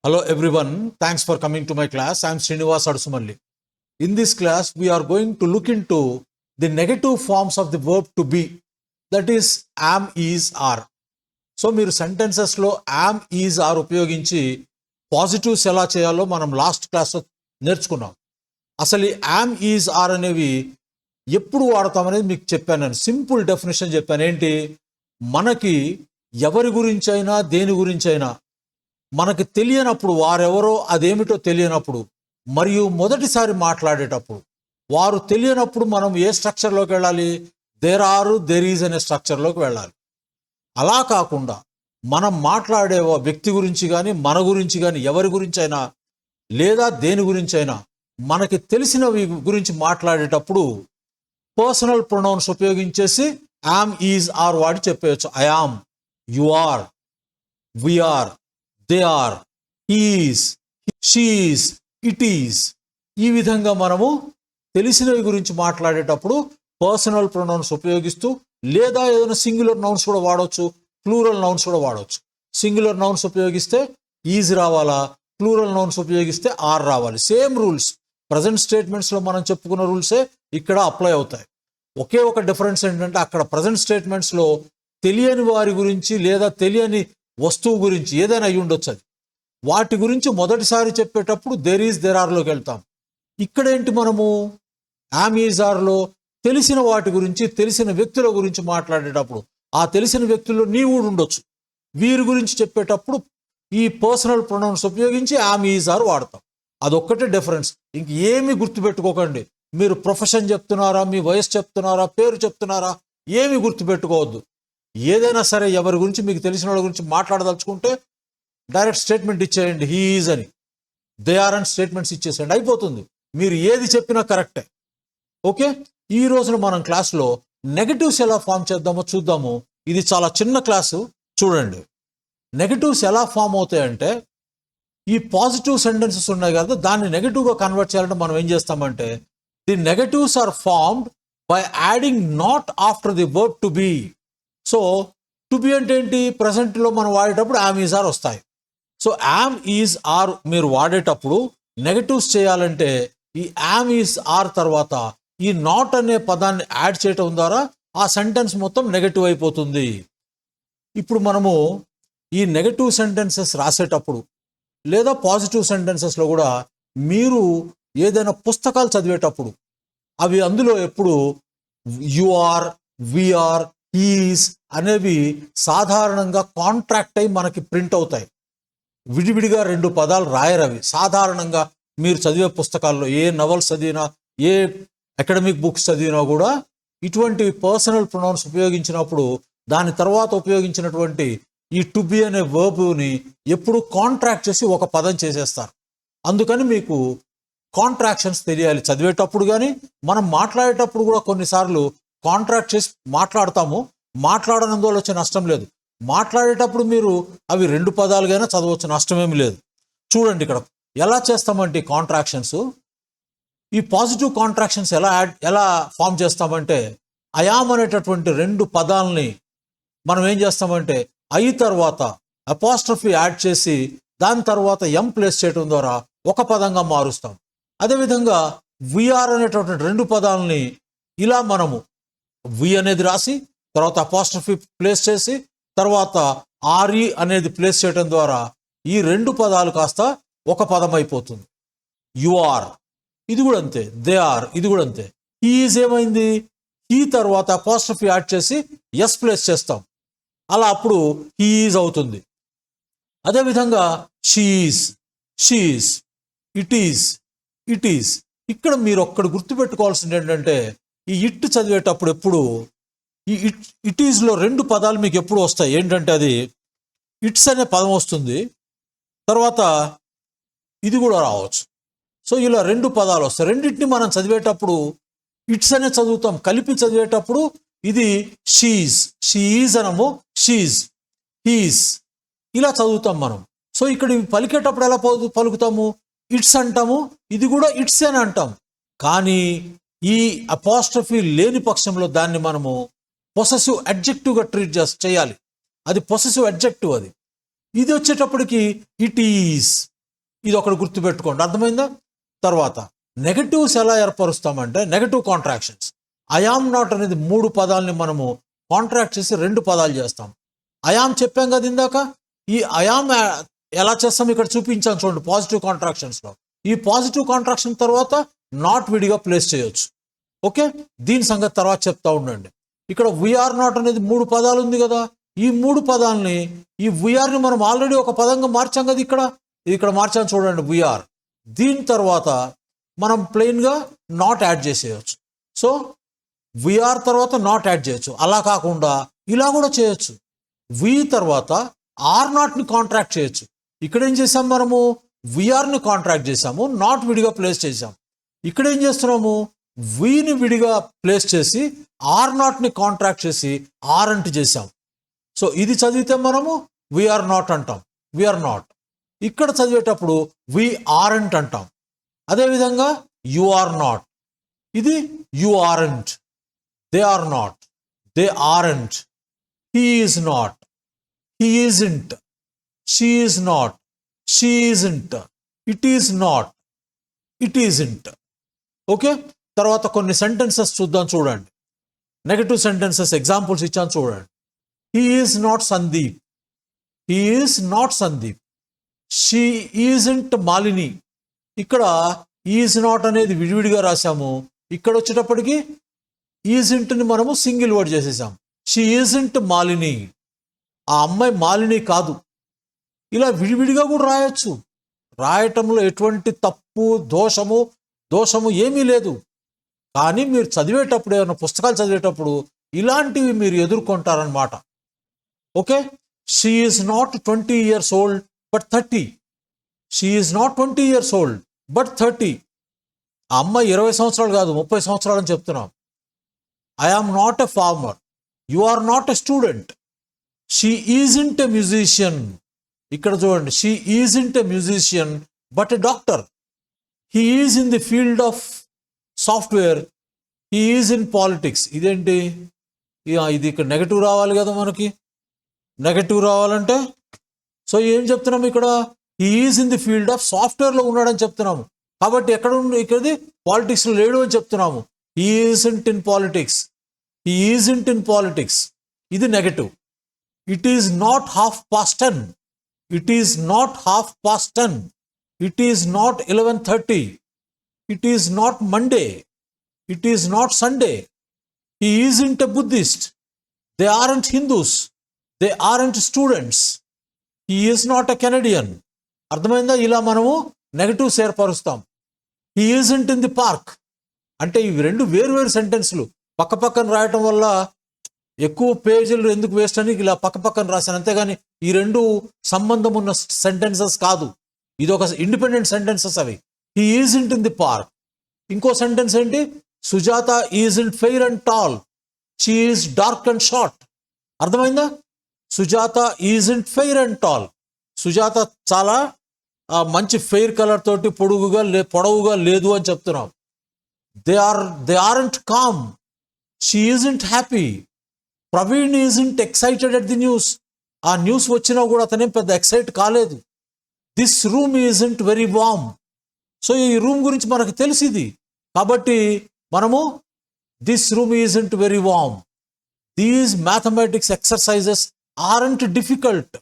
Hello everyone, thanks for coming to my class. I am Srinivas Adusumalli. In this class, we are going to look into the negative forms of the verb to be, that is am, is, are. So మీరు సెంటెన్సెస్లో am, is, are ఉపయోగించి positives ఎలా చేయాలో మనం last క్లాస్లో నేర్చుకున్నాం. అసలు ఈ am, is, are అనేవి ఎప్పుడు వాడతామనేది మీకు చెప్పాను. నేను సింపుల్ డెఫినేషన్ చెప్పాను. ఏంటి, మనకి ఎవరి గురించైనా దేని గురించైనా మనకి తెలియనప్పుడు, వారెవరో అదేమిటో తెలియనప్పుడు, మరియు మొదటిసారి మాట్లాడేటప్పుడు వారు తెలియనప్పుడు మనం ఏ స్ట్రక్చర్లోకి వెళ్ళాలి? దేర్ ఆర్, దేర్ ఈజ్ అనే స్ట్రక్చర్లోకి వెళ్ళాలి. అలా కాకుండా మనం మాట్లాడే వ్యక్తి గురించి కానీ, మన గురించి కానీ, ఎవరి గురించైనా లేదా దేని గురించైనా మనకి తెలిసినవి గురించి మాట్లాడేటప్పుడు పర్సనల్ ప్రొనౌన్స్ ఉపయోగించేసి యామ్, ఈజ్, ఆర్ వాడి చెప్పేయచ్చు. I am, you are, we are, they are, he's, she's, it is. ఈ విధంగా మనము తెలిసినవి గురించి మాట్లాడేటప్పుడు పర్సనల్ ప్రొనౌన్స్ ఉపయోగిస్తూ, లేదా ఏదైనా సింగులర్ నౌన్స్ కూడా వాడవచ్చు, ప్లూరల్ నౌన్స్ కూడా వాడవచ్చు. సింగులర్ నౌన్స్ ఉపయోగిస్తే ఈజ్ రావాలా, ప్లూరల్ నౌన్స్ ఉపయోగిస్తే ఆర్ రావాలి. సేమ్ రూల్స్ ప్రజెంట్ స్టేట్మెంట్స్లో మనం చెప్పుకున్న రూల్సే ఇక్కడ అప్లై అవుతాయి. ఒకే ఒక డిఫరెన్స్ ఏంటంటే, అక్కడ ప్రజెంట్ స్టేట్మెంట్స్లో తెలియని వారి గురించి లేదా తెలియని వస్తువు గురించి ఏదైనా అయి ఉండొచ్చు, అది వాటి గురించి మొదటిసారి చెప్పేటప్పుడు దేర్ ఈజ్, దేర్ ఆర్లోకి వెళ్తాం. ఇక్కడేంటి, మనము యామ్, ఈజ్, ఆర్లో తెలిసిన వాటి గురించి, తెలిసిన వ్యక్తుల గురించి మాట్లాడేటప్పుడు ఆ తెలిసిన వ్యక్తుల్లో నీవు ఉండొచ్చు. వీరి గురించి చెప్పేటప్పుడు ఈ పర్సనల్ ప్రొనౌన్స్ ఉపయోగించి యామ్, ఈజ్, ఆర్ వాడతాం. అదొక్కటే డిఫరెన్స్. ఇంక ఏమి గుర్తుపెట్టుకోకండి. మీరు ప్రొఫెషన్ చెప్తున్నారా, మీ వయసు చెప్తున్నారా, పేరు చెప్తున్నారా, ఏమి గుర్తుపెట్టుకోవద్దు. ఏదైనా సరే ఎవరి గురించి మీకు తెలిసిన వాళ్ళ గురించి మాట్లాడదలుచుకుంటే డైరెక్ట్ స్టేట్మెంట్ ఇచ్చేయండి, హీ ఈజ్ అని, దే ఆర్ అని స్టేట్మెంట్స్ ఇచ్చేసేయండి, అయిపోతుంది. మీరు ఏది చెప్పినా కరెక్టే. ఓకే, ఈ రోజున మనం క్లాస్లో నెగటివ్స్ ఎలా ఫామ్ చేద్దామో చూద్దాము. ఇది చాలా చిన్న క్లాసు, చూడండి. నెగటివ్స్ ఎలా ఫామ్ అవుతాయంటే, ఈ పాజిటివ్ సెంటెన్సెస్ ఉన్నాయి కదా, దాన్ని నెగటివ్గా కన్వర్ట్ చేయాలంటే మనం ఏం చేస్తామంటే, the negatives are formed by adding not after the verb to be. So to be అంటే ఏంటి, ప్రజెంట్లో మనం వాడేటప్పుడు యామ్, ఈజ్, ఆర్ వస్తాయి. సో యామ్, ఈజ్, ఆర్ మీరు వాడేటప్పుడు నెగటివ్స్ చేయాలంటే ఈ యామ్, ఈజ్, ఆర్ తర్వాత ఈ నాట్ అనే పదాన్ని యాడ్ చేయటం ద్వారా ఆ సెంటెన్స్ మొత్తం నెగటివ్ అయిపోతుంది. ఇప్పుడు మనము ఈ నెగటివ్ సెంటెన్సెస్ రాసేటప్పుడు లేదా పాజిటివ్ సెంటెన్సెస్లో కూడా మీరు ఏదైనా పుస్తకాలు చదివేటప్పుడు అవి అందులో ఎప్పుడు you are, we are, he's అనేవి సాధారణంగా కాంట్రాక్ట్ అయి మనకి ప్రింట్ అవుతాయి. విడివిడిగా రెండు పదాలు రాయరు. అవి సాధారణంగా మీరు చదివే పుస్తకాల్లో, ఏ నవల్స్ చదివినా, ఏ అకాడమిక్ బుక్స్ చదివినా కూడా ఇటువంటి పర్సనల్ ప్రొనౌన్స్ ఉపయోగించినప్పుడు దాని తర్వాత ఉపయోగించినటువంటి ఈ టు బి అనే వర్బ్ని ఎప్పుడు కాంట్రాక్ట్ చేసి ఒక పదం చేసేస్తారు. అందుకని మీకు కాంట్రాక్షన్స్ తెలియాలి చదివేటప్పుడు. కానీ మనం మాట్లాడేటప్పుడు కూడా కొన్నిసార్లు కాంట్రాక్ట్ చేసి మాట్లాడతాము. మాట్లాడనందువల్ల వచ్చే నష్టం లేదు. మాట్లాడేటప్పుడు మీరు అవి రెండు పదాలుగానే చదవచ్చు, నష్టమేమి లేదు. చూడండి ఇక్కడ ఎలా చేస్తామంటే కాంట్రాక్షన్స్, ఈ పాజిటివ్ కాంట్రాక్షన్స్ ఎలా ఫామ్ చేస్తామంటే, అయామ్ అనేటటువంటి రెండు పదాలని మనం ఏం చేస్తామంటే ఐ తర్వాత అపాస్ట్రఫీ యాడ్ చేసి దాని తర్వాత ఎం ప్లేస్ చేయడం ద్వారా ఒక పదంగా మారుస్తాం. అదేవిధంగా విఆర్ అనేటటువంటి రెండు పదాలని ఇలా మనము వి అనేది రాసి తర్వాత అపాస్ట్రఫీ ప్లేస్ చేసి తర్వాత ఆర్ఈ అనేది ప్లేస్ చేయడం ద్వారా ఈ రెండు పదాలు కాస్త ఒక పదం అయిపోతుంది. యు ఆర్, ఇది కూడా అంతే. దే ఆర్, ఇది కూడా అంతే. హీఈజ్ ఏమైంది, హీ తర్వాత అపాస్ట్రఫీ యాడ్ చేసి ఎస్ ప్లేస్ చేస్తాం, అలా అప్పుడు హీఈజ్ అవుతుంది. అదేవిధంగా she is, she is, it is, it is. ఇక్కడ మీరు ఒక్కడు గుర్తుపెట్టుకోవాల్సింది ఏంటంటే, ఈ ఇట్ చదివేటప్పుడు ఎప్పుడు ఈ ఇట్ ఈజ్లో రెండు పదాలు మీకు ఎప్పుడు వస్తాయి. ఏంటంటే అది ఇట్స్ అనే పదం వస్తుంది, తర్వాత ఇది కూడా రావచ్చు. సో ఇలా రెండు పదాలు వస్తాయి. రెండింటిని మనం చదివేటప్పుడు ఇట్స్ అనే చదువుతాం. కలిపి చదివేటప్పుడు ఇది షీజ్, షీఈజ్ అనము, షీజ్, హీస్ ఇలా చదువుతాం మనం. సో ఇక్కడ పలికేటప్పుడు ఎలా పలుకుతాము, ఇట్స్ అంటాము, ఇది కూడా ఇట్స్ అని అంటాం. కానీ ఈ అపాస్ట్రఫీ లేని పక్షంలో దాన్ని మనము పొసెసివ్ అడ్జెక్టివ్గా ట్రీట్ చేయాలి. అది పొసెసివ్ అడ్జెక్టివ్. అది ఇది వచ్చేటప్పటికి ఇట్ ఈస్, ఇది ఒకటి గుర్తుపెట్టుకోండి, అర్థమైందా? తర్వాత నెగటివ్స్ ఎలా ఏర్పరుస్తామంటే negative contractions. I am not అనేది 3 పదాలని మనము కాంట్రాక్ట్ చేసి 2 పదాలు చేస్తాం. ఐ యామ్ చెప్పాం కదా ఇందాక, ఈ ఐ యామ్ ఎలా చేస్తాం ఇక్కడ చూపించాను చూడండి పాజిటివ్ కాంట్రాక్షన్స్లో. ఈ పాజిటివ్ కాంట్రాక్షన్ తర్వాత నాట్ విడిగా ప్లేస్ చేయొచ్చు. ఓకే, దీని సంగతి తర్వాత చెప్తా ఉండండి. ఇక్కడ వీఆర్ నాట్ అనేది 3 పదాలు ఉంది కదా, ఈ 3 పదాలని ఈ వీఆర్ని మనం ఆల్రెడీ ఒక పదంగా మార్చాం కదా, ఇక్కడ మార్చాను చూడండి వీఆర్. దీని తర్వాత మనం ప్లెయిన్గా నాట్ యాడ్ చేసేయచ్చు. సో వీఆర్ తర్వాత నాట్ యాడ్ చేయొచ్చు. అలా కాకుండా ఇలా కూడా చేయొచ్చు. వి తర్వాత ఆర్ నాట్ని కాంట్రాక్ట్ చేయొచ్చు. ఇక్కడ ఏం చేసాం మనము, వీఆర్ని కాంట్రాక్ట్ చేసాము, నాట్ విడిగా ప్లేస్ చేసాం. ఇక్కడ ఏం చేస్తున్నాము, వీని విడిగా ప్లేస్ చేసి ఆర్ నాట్ని కాంట్రాక్ట్ చేసి ఆర్ అంట్ చేసాం. సో ఇది చదివితే మనము వీఆర్ నాట్ అంటాం, వీఆర్ నాట్. ఇక్కడ చదివేటప్పుడు వి ఆర్ంట్ అంటాం. అదేవిధంగా యు ఆర్ నాట్, ఇది you aren't, they are not, they aren't, he is not, he isn't, she is not, she isn't, it is not, it isn't. Okay, తర్వాత కొన్ని sentences చూద్దాం చూడండి. Negative sentences examples ఇచ్చాను చూడండి. He is not Sandeep, he is not Sandeep. She isn't Malini. ఇక్కడ is not అనేది విడివిడిగా రాసాము, ఇక్కడ వచ్చేటప్పటికి ఈజంట్ని మనము సింగిల్ వర్డ్ చేసేసాం. షీ ఈజంట్ మాలిని, ఆ అమ్మాయి మాలిని కాదు. ఇలా విడివిడిగా కూడా రాయొచ్చు. రాయటంలో ఎటువంటి తప్పు దోషము ఏమీ లేదు. కానీ మీరు చదివేటప్పుడు, ఏమైనా పుస్తకాలు చదివేటప్పుడు ఇలాంటివి మీరు ఎదుర్కొంటారనమాట. Okay, she is not 20 years old but 30. She is not 20 years old but 30. ఆ అమ్మాయి 20 సంవత్సరాలు కాదు 30 సంవత్సరాలు అని చెప్తున్నాం. I am not a farmer, you are not a student. She isn't a musician. ఇక్కడ చూడండి, she isn't a musician but a doctor. He is in the field of software, he is in politics. ఇదేంటి, ఇది ఇక్కడ negative రావాలి కదా మనకి. Negative రావాలంటే so ఏం చెప్తున్నాము ఇక్కడ, he is in the field of సాఫ్ట్వేర్లో ఉన్నాడని చెప్తున్నాము. కాబట్టి ఇక్కడది పాలిటిక్స్లో లేడు అని చెప్తున్నాము. He isn't in politics, he isn't in politics. ఇది negative. It is not 10:30, it is not 10:30, it is not 11:30, it is not Monday, it is not Sunday. He isn't a Buddhist, they aren't Hindus, they aren't students, he is not a Canadian. అర్థమైందా? ఇలా మనము negatives ఏర్పరుస్తాం. He isn't in the park అంటే ఇవి 2 వేరు సెంటెన్స్లు పక్క పక్కన రాయటం వల్ల ఎక్కువ పేజీలు ఎందుకు వేస్ట్ అని ఇలా పక్క పక్కన రాశాను, అంతేగాని ఈ 2 సంబంధం ఉన్న సెంటెన్సెస్ కాదు. ఇది ఒక ఇండిపెండెంట్ సెంటెన్సెస్ అవి. He isn't in the park. ఇంకో సెంటెన్స్ ఏంటి, Sujata isn't fair and tall, she is dark and short. అర్థమైందా? Sujata isn't fair and tall. Sujata చాలా మంచి ఫెయిర్ కలర్ తోటి పొడవుగా లేదు అని చెప్తున్నాం. They aren't calm, she isn't happy. Praveen isn't excited at the news. ఆ న్యూస్ వచ్చినా కూడా అతనేం పెద్ద ఎక్సైట్ కాలేదు. This room isn't very warm. So ఈ రూమ్ గురించి మనకు తెలిసింది కాబట్టి మనము this room isn't very warm. These mathematics exercises aren't difficult.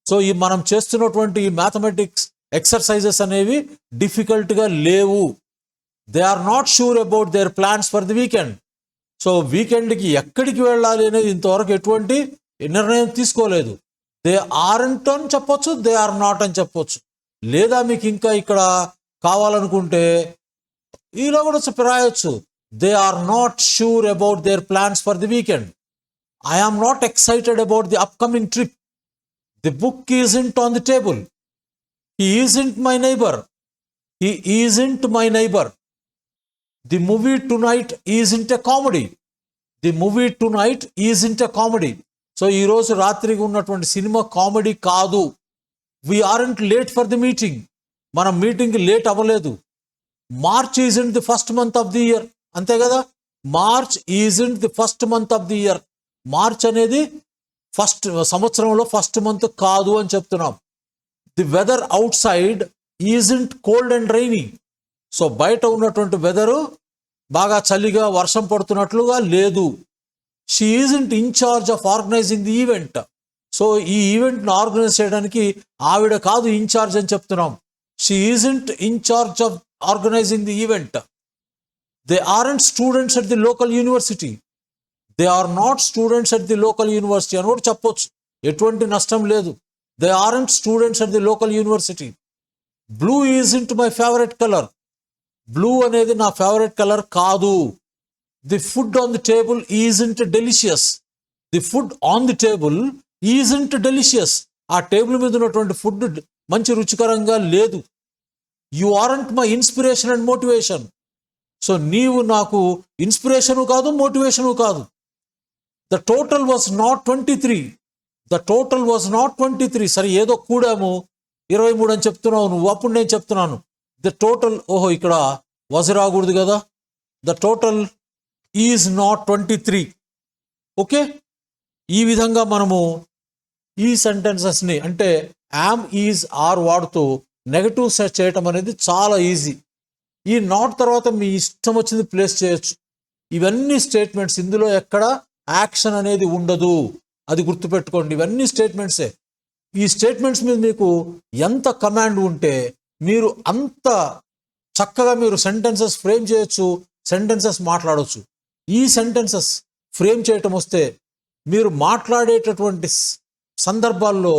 So ఈ మనం చేస్తున్నటువంటి ఈ మ్యాథమెటిక్స్ ఎక్సర్సైజెస్ అనేవి డిఫికల్ట్గా లేవు. They are not sure about their plans for the weekend. So వీకెండ్కి ఎక్కడికి వెళ్ళాలి అనేది ఇంతవరకు ఎటువంటి నిర్ణయం తీసుకోలేదు. దే ఆర్ంట్ అని చెప్పొచ్చు, దే ఆర్ నాట్ అని చెప్పొచ్చు. లేదా మీకు ఇంకా ఇక్కడ కావాలనుకుంటే ఇలా కూడా రాయొచ్చు, they are not sure about their plans for the weekend. I am not excited about the upcoming trip. The book isn't on the table. He isn't my neighbour, he isn't my neighbour. The movie tonight isn't a comedy, the movie tonight isn't a comedy. So ఈరోజు రాత్రికి ఉన్నటువంటి సినిమా comedy కాదు. We aren't late for the meeting, మనం మీటింగ్కి late అవ్వలేదు. March isn't the first month of the year. అంతే కదా, March isn't the first month of the year. మార్చ్ అనేది సంవత్సరంలో ఫస్ట్ మంత్ కాదు అని చెప్తున్నాం. The weather outside isn't cold and rainy. So బయట ఉన్నటువంటి వెదరు బాగా చలిగా వర్షం పడుతున్నట్లుగా లేదు. She isn't in charge of organising the event. So ఈ ఈవెంట్ను ఆర్గనైజ్ చేయడానికి ఆవిడ కాదు ఇన్ఛార్జ్ అని చెప్తున్నాం. She isn't in charge of organising the event. They aren't students at the local university. They are not students at the local university అని కూడా చెప్పొచ్చు, ఎటువంటి నష్టం లేదు. They aren't students at the local university. Blue isn't my favourite colour. Blue అనేది నా favourite colour కాదు. The food on the table isn't delicious. The food on the table isn't delicious. ఆ టేబుల్ మీద ఉన్నటువంటి ఫుడ్ మంచి రుచికరంగా లేదు. You aren't my inspiration and motivation. So నీవు నాకు ఇన్స్పిరేషను కాదు, మోటివేషను కాదు. The total was not 23. The total was not 23. సరే ఏదో కూడాము 23 అని చెప్తున్నావు నువ్వు, అప్పుడు నేను చెప్తున్నాను ద టోటల్. ఓహో ఇక్కడ వాజ్ రాకూడదు కదా. The total is not 23. Okay, ఈ విధంగా మనము ఈ సెంటెన్సెస్ని అంటే యామ్, ఈజ్, ఆర్ వాడుతూ నెగటివ్ సెట్ చేయటం అనేది చాలా ఈజీ. ఈ నాట్ తర్వాత మీ ఇష్టం వచ్చింది ప్లేస్ చేయొచ్చు. ఇవన్నీ స్టేట్మెంట్స్, ఇందులో ఎక్కడ యాక్షన్ అనేది ఉండదు, అది గుర్తుపెట్టుకోండి. ఇవన్నీ స్టేట్మెంట్సే. ఈ స్టేట్మెంట్స్ మీద మీకు ఎంత కమాండ్ ఉంటే మీరు అంత చక్కగా మీరు సెంటెన్సెస్ ఫ్రేమ్ చేయొచ్చు, సెంటెన్సెస్ మాట్లాడవచ్చు. ఈ సెంటెన్సెస్ ఫ్రేమ్ చేయటం వస్తే మీరు మాట్లాడేటటువంటి సందర్భాల్లో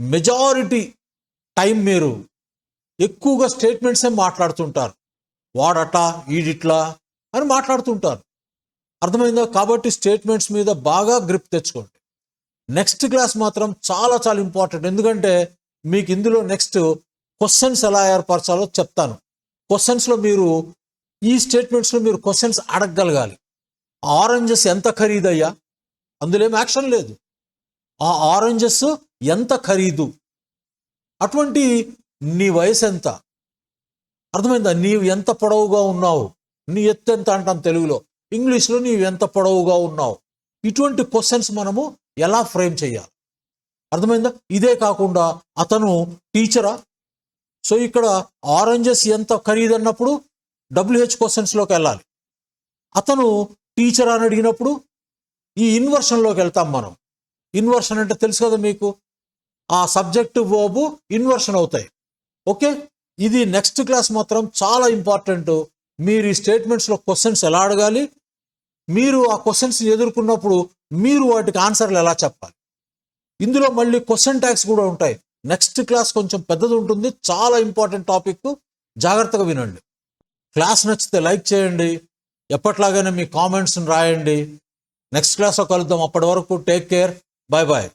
మెజారిటీ టైం మీరు ఎక్కువగా స్టేట్మెంట్సే మాట్లాడుతుంటారు. వాడట, ఈడిట్లా అని మాట్లాడుతుంటారు. అర్థమైందా? కాబట్టి స్టేట్మెంట్స్ మీద బాగా గ్రిప్ తెచ్చుకోండి. నెక్స్ట్ క్లాస్ మాత్రం చాలా చాలా ఇంపార్టెంట్. ఎందుకంటే మీకు ఇందులో నెక్స్ట్ క్వశ్చన్స్ ఎలా ఏర్పరచాలో చెప్తాను. క్వశ్చన్స్లో మీరు ఈ స్టేట్మెంట్స్లో మీరు క్వశ్చన్స్ అడగగలగాలి. ఆరెంజెస్ ఎంత ఖరీదయ్యా? అందులో ఏం యాక్షన్ లేదు. ఆ ఆరెంజెస్ ఎంత ఖరీదు? అటువంటి నీ వయసు ఎంత? అర్థమైందా? నీవు ఎంత పొడవుగా ఉన్నావు? నీ ఎత్తు ఎంత అంటాం తెలుగులో, ఇంగ్లీష్లో నీవు ఎంత పొడవుగా ఉన్నావు? ఇటువంటి క్వశ్చన్స్ మనము ఎలా ఫ్రేమ్ చేయాలి? అర్థమైందా? ఇదే కాకుండా అతను టీచరా? సో ఇక్కడ ఆరెంజెస్ ఎంత ఖరీదు అన్నప్పుడు WH క్వశ్చన్స్లోకి వెళ్ళాలి. అతను టీచర్ అని అడిగినప్పుడు ఈ ఇన్వర్షన్లోకి వెళ్తాం మనం. ఇన్వర్షన్ అంటే తెలుసు కదా మీకు, ఆ సబ్జెక్టు వర్బ్ ఇన్వర్షన్ అవుతాయి. ఓకే, ఇది నెక్స్ట్ క్లాస్ మాత్రం చాలా ఇంపార్టెంట్. మీరు ఈ స్టేట్మెంట్స్లో క్వశ్చన్స్ ఎలా అడగాలి, మీరు ఆ క్వశ్చన్స్ ఎదుర్కొన్నప్పుడు మీరు వాటికి ఆన్సర్లు ఎలా చెప్పాలి. ఇందులో మళ్ళీ క్వశ్చన్ ట్యాగ్స్ కూడా ఉంటాయి. నెక్స్ట్ క్లాస్ కొంచెం పెద్దది ఉంటుంది, చాలా ఇంపార్టెంట్ టాపిక్. జాగ్రత్తగా వినండి. క్లాస్ నచ్చితే లైక్ చేయండి, ఎప్పట్లాగానే మీ కామెంట్స్ని రాయండి. నెక్స్ట్ క్లాస్లో కలుద్దాం. అప్పటి వరకు టేక్ కేర్, బాయ్ బాయ్.